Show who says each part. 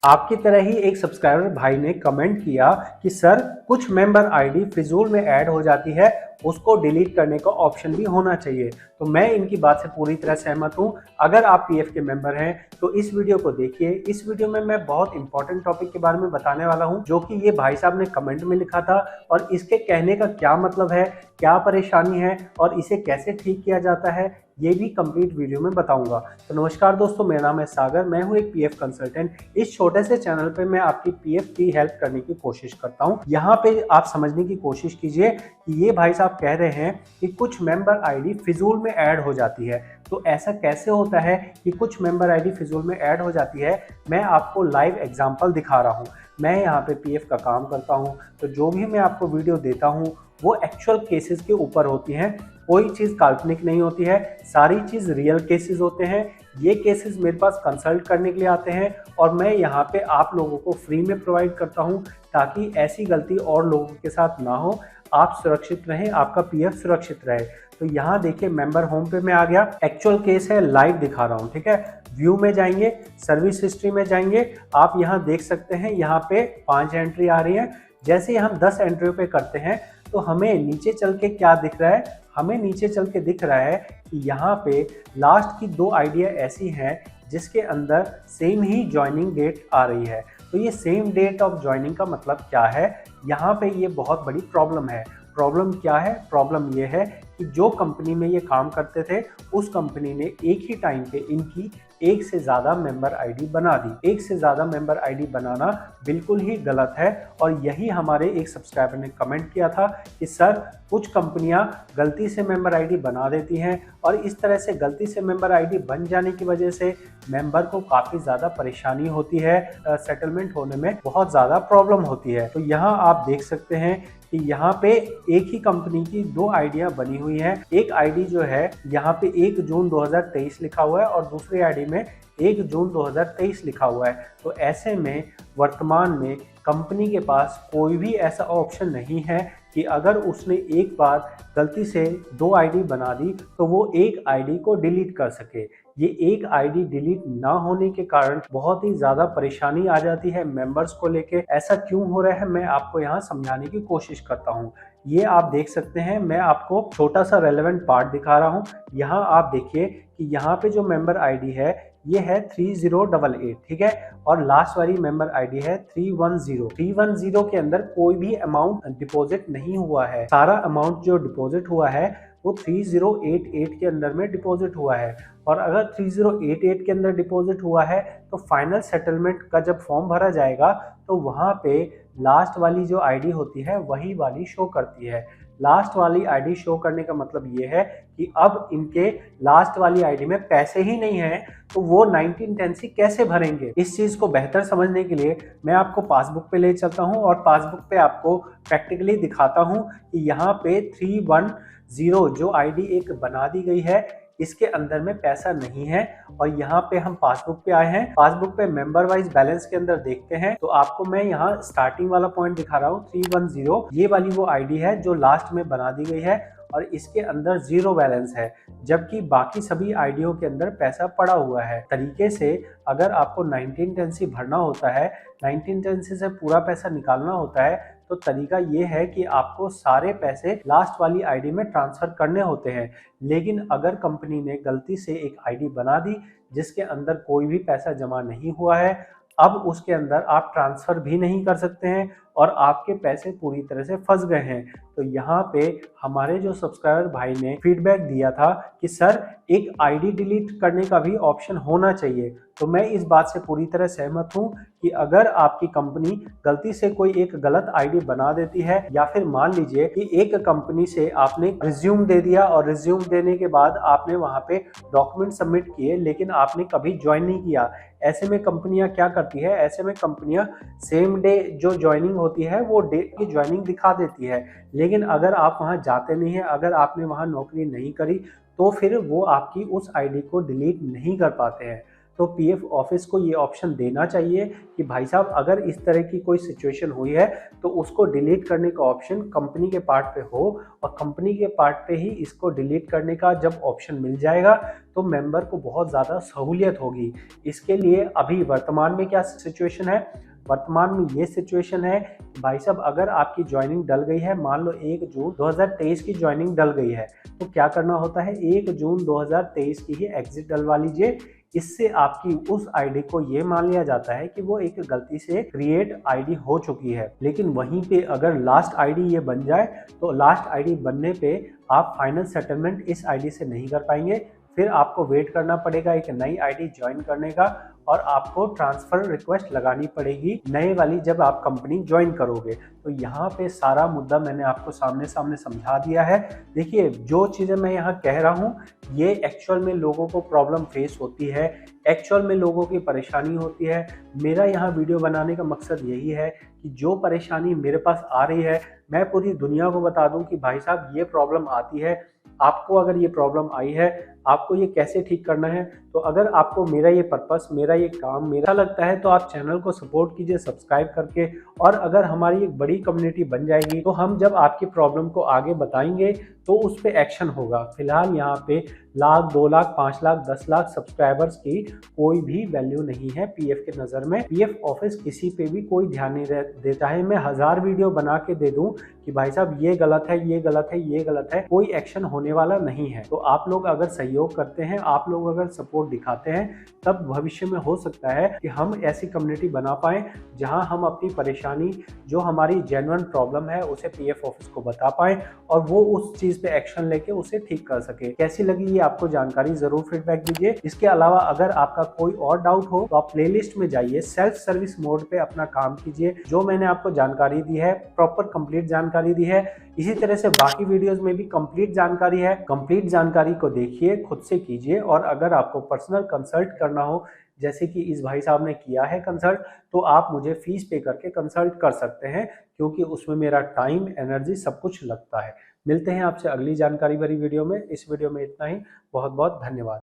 Speaker 1: आपकी तरह ही एक सब्सक्राइबर भाई ने कमेंट किया कि सर कुछ मेंबर आईडी फिजूल में ऐड हो जाती है, उसको डिलीट करने का ऑप्शन भी होना चाहिए। तो मैं इनकी बात से पूरी तरह सहमत हूं। अगर आप पीएफ के मेंबर हैं तो इस वीडियो को देखिए। इस वीडियो में मैं बहुत इंपॉर्टेंट टॉपिक के बारे में बताने वाला हूं, जो कि ये भाई साहब ने कमेंट में लिखा था और इसके कहने का क्या मतलब है, क्या परेशानी है और इसे कैसे ठीक किया जाता है, ये भी कंप्लीट वीडियो में बताऊंगा। तो नमस्कार दोस्तों, मेरा नाम है सागर, मैं हूं एक पीएफ कंसल्टेंट। इस छोटे से चैनल पे मैं आपकी पीएफ की हेल्प करने की कोशिश करता हूं। यहाँ पे आप समझने की कोशिश कीजिए कि ये भाई साहब कह रहे हैं कि कुछ मेंबर आईडी फिजूल में ऐड हो जाती है। तो ऐसा कैसे होता है कि कुछ मेंबर आईडी फिजूल में ऐड हो जाती है? मैं आपको लाइव एग्जांपल दिखा रहा हूं। मैं यहाँ पे पीएफ का काम करता हूं, तो जो भी मैं आपको वीडियो देता हूं वो एक्चुअल केसेस के ऊपर होती हैं। कोई चीज़ काल्पनिक नहीं होती है, सारी चीज़ रियल केसेस होते हैं। ये केसेस मेरे पास कंसल्ट करने के लिए आते हैं और मैं यहाँ पे आप लोगों को फ्री में प्रोवाइड करता हूँ, ताकि ऐसी गलती और लोगों के साथ ना हो, आप सुरक्षित रहें, आपका पीएफ सुरक्षित रहे। तो यहाँ देखिए, मेंबर होम पे मैं आ गया, एक्चुअल केस है, लाइव दिखा रहा हूँ। ठीक है, व्यू में जाएंगे, सर्विस हिस्ट्री में जाएंगे, आप यहाँ देख सकते हैं यहाँ पे 5 एंट्री आ रही है। जैसे ही हम 10 एंट्री पे करते हैं तो हमें नीचे चल के क्या दिख रहा है? हमें नीचे चल के दिख रहा है कि यहाँ पे लास्ट की 2 आइडिया ऐसी हैं जिसके अंदर सेम ही ज्वाइनिंग डेट आ रही है। तो ये सेम डेट ऑफ ज्वाइनिंग का मतलब क्या है? यहाँ पे ये बहुत बड़ी प्रॉब्लम है। प्रॉब्लम क्या है? प्रॉब्लम ये है कि जो कंपनी में ये काम करते थे उस कंपनी ने एक ही टाइम पे इनकी एक से ज़्यादा मेंबर आईडी बना दी। एक से ज़्यादा मेंबर आईडी बनाना बिल्कुल ही गलत है और यही हमारे एक सब्सक्राइबर ने कमेंट किया था कि सर कुछ कंपनियां गलती से मेंबर आईडी बना देती हैं और इस तरह से गलती से मेंबर आईडी बन जाने की वजह से मेंबर को काफ़ी ज़्यादा परेशानी होती है, सेटलमेंट होने में बहुत ज़्यादा प्रॉब्लम होती है। तो यहाँ आप देख सकते हैं कि यहाँ पे एक ही कंपनी की 2 आईडियां बनी हुई हैं। एक आईडी जो है यहाँ पे 1 जून 2023 लिखा हुआ है और दूसरी आईडी में 1 जून 2023 लिखा हुआ है। तो ऐसे में वर्तमान में कंपनी के पास कोई भी ऐसा ऑप्शन नहीं है कि अगर उसने एक बार गलती से 2 आईडी बना दी तो वो एक आईडी को डिलीट कर सके। ये एक आईडी डिलीट ना होने के कारण बहुत ही ज़्यादा परेशानी आ जाती है मेंबर्स को लेके। ऐसा क्यों हो रहा है, मैं आपको यहाँ समझाने की कोशिश करता हूँ। ये आप देख सकते हैं, मैं आपको छोटा सा रेलेवेंट पार्ट दिखा रहा हूँ। यहाँ आप देखिए कि यहाँ पे जो मेंबर आईडी है ये है 3088, ठीक है, और लास्ट वाली मेंबर आईडी है 310। 310 के अंदर कोई भी अमाउंट डिपॉजिट नहीं हुआ है। सारा अमाउंट जो डिपॉजिट हुआ है वो 3088 के अंदर में डिपॉजिट हुआ है। और अगर 3088 के अंदर डिपॉजिट हुआ है तो फाइनल सेटलमेंट का जब फॉर्म भरा जाएगा तो वहाँ पे लास्ट वाली जो आईडी होती है वही वाली शो करती है। लास्ट वाली आईडी शो करने का मतलब ये है कि अब इनके लास्ट वाली आईडी में पैसे ही नहीं है, तो वो 1910 कैसे भरेंगे? इस चीज़ को बेहतर समझने के लिए मैं आपको पासबुक पे ले चलता हूँ और पासबुक पे आपको प्रैक्टिकली दिखाता हूँ कि यहाँ पे 310 जो आईडी एक बना दी गई है इसके अंदर में पैसा नहीं है। और यहाँ पे हम पासबुक पे आए हैं, पासबुक पे मेंबर वाइज बैलेंस के अंदर देखते हैं तो आपको मैं यहाँ स्टार्टिंग वाला पॉइंट दिखा रहा हूँ। 310 ये वाली वो आईडी है जो लास्ट में बना दी गई है और इसके अंदर 0 बैलेंस है, जबकि बाकी सभी आईडियों के अंदर पैसा पड़ा हुआ है। तरीके से अगर आपको 1910 भरना होता है, 1910 से पूरा पैसा निकालना होता है, तो तरीका ये है कि आपको सारे पैसे लास्ट वाली आईडी में ट्रांसफर करने होते हैं। लेकिन अगर कंपनी ने गलती से एक आईडी बना दी जिसके अंदर कोई भी पैसा जमा नहीं हुआ है, अब उसके अंदर आप ट्रांसफर भी नहीं कर सकते हैं और आपके पैसे पूरी तरह से फंस गए हैं। तो यहाँ पे हमारे जो सब्सक्राइबर भाई ने फीडबैक दिया था कि सर एक आईडी डिलीट करने का भी ऑप्शन होना चाहिए। तो मैं इस बात से पूरी तरह सहमत हूँ कि अगर आपकी कंपनी गलती से कोई एक गलत आईडी बना देती है, या फिर मान लीजिए कि एक कंपनी से आपने रिज्यूम दे दिया और रिज्यूम देने के बाद आपने वहाँ पे डॉक्यूमेंट सबमिट किए लेकिन आपने कभी ज्वाइन नहीं किया, ऐसे में कंपनियां क्या करती है? ऐसे में कंपनियां सेम डे जो ज्वाइनिंग होती है वो डे की ज्वाइनिंग दिखा देती है। लेकिन अगर आप वहां जाते नहीं हैं, अगर आपने वहां नौकरी नहीं करी, तो फिर वो आपकी उस आईडी को डिलीट नहीं कर पाते हैं। तो पीएफ ऑफिस को ये ऑप्शन देना चाहिए कि भाई साहब अगर इस तरह की कोई सिचुएशन हुई है तो उसको डिलीट करने का ऑप्शन कंपनी के पार्ट पे हो, और कंपनी के पार्ट पे ही इसको डिलीट करने का जब ऑप्शन मिल जाएगा तो मेंबर को बहुत ज़्यादा सहूलियत होगी। इसके लिए अभी वर्तमान में क्या सिचुएशन है, वर्तमान में ये सिचुएशन है कि भाई साहब अगर आपकी ज्वाइनिंग डल गई है, मान लो 1 जून 2023 की ज्वाइनिंग डल गई है, तो क्या करना होता है, 1 जून 2023 की ही एग्जिट डलवा लीजिए। इससे आपकी उस आईडी को ये मान लिया जाता है कि वो एक गलती से क्रिएट आईडी हो चुकी है। लेकिन वहीं पे अगर लास्ट आईडी ये बन जाए तो लास्ट आईडी बनने पे आप फाइनल सेटलमेंट इस आईडी से नहीं कर पाएंगे, फिर आपको वेट करना पड़ेगा एक नई आईडी ज्वाइन करने का, और आपको ट्रांसफ़र रिक्वेस्ट लगानी पड़ेगी नए वाली जब आप कंपनी ज्वाइन करोगे। तो यहाँ पे सारा मुद्दा मैंने आपको सामने सामने समझा दिया है। देखिए जो चीज़ें मैं यहाँ कह रहा हूँ ये एक्चुअल में लोगों को प्रॉब्लम फेस होती है, एक्चुअल में लोगों की परेशानी होती है। मेरा यहाँ वीडियो बनाने का मकसद यही है कि जो परेशानी मेरे पास आ रही है मैं पूरी दुनिया को बता दूं कि भाई साहब ये प्रॉब्लम आती है, आपको अगर ये प्रॉब्लम आई है आपको ये कैसे ठीक करना है। तो अगर आपको मेरा ये पर्पस, मेरा ये काम मेरा लगता है तो आप चैनल को सपोर्ट कीजिए सब्सक्राइब करके, और अगर हमारी एक बड़ी कम्युनिटी बन जाएगी तो हम जब आपकी प्रॉब्लम को आगे बताएंगे तो उस पर एक्शन होगा। फिलहाल यहाँ पे लाख, 2 लाख, 5 लाख, 10 लाख सब्सक्राइबर्स की कोई भी वैल्यू नहीं है पीएफ के नज़र में। पीएफ ऑफिस किसी पे भी कोई ध्यान नहीं देता है। मैं 1000 वीडियो बना के दे दूं कि भाई साहब ये गलत है, ये गलत है, ये गलत है, कोई एक्शन होने वाला नहीं है। तो आप लोग अगर सहयोग करते हैं, आप लोग अगर सपोर्ट दिखाते हैं, तब भविष्य में हो सकता है कि हम ऐसी कम्युनिटी बना पाएं जहां हम अपनी परेशानी, जो हमारी जेन्युइन प्रॉब्लम है, उसे पीएफ ऑफिस को बता पाएं और वो उस चीज पे एक्शन लेके उसे ठीक कर सके। कैसी लगी ये आपको जानकारी जरूर फीडबैक दीजिए। इसके अलावा अगर आपका कोई और डाउट हो तो आप प्लेलिस्ट में जाइए, सेल्फ सर्विस मोड पे अपना काम कीजिए। जो मैंने आपको जानकारी दी है प्रॉपर कंप्लीट जानकारी दी है। इसी तरह से बाकी वीडियोस में भी कंप्लीट जानकारी है। कंप्लीट जानकारी को देखिए, खुद से कीजिए, और अगर आपको पर्सनल कंसल्ट करना हो जैसे कि इस भाई साहब ने किया है कंसल्ट, तो आप मुझे फीस पे करके कंसल्ट कर सकते हैं, क्योंकि उसमें मेरा टाइम, एनर्जी सब कुछ लगता है। मिलते हैं आपसे अगली जानकारी भरी वीडियो में। इस वीडियो में इतना ही। बहुत बहुत धन्यवाद।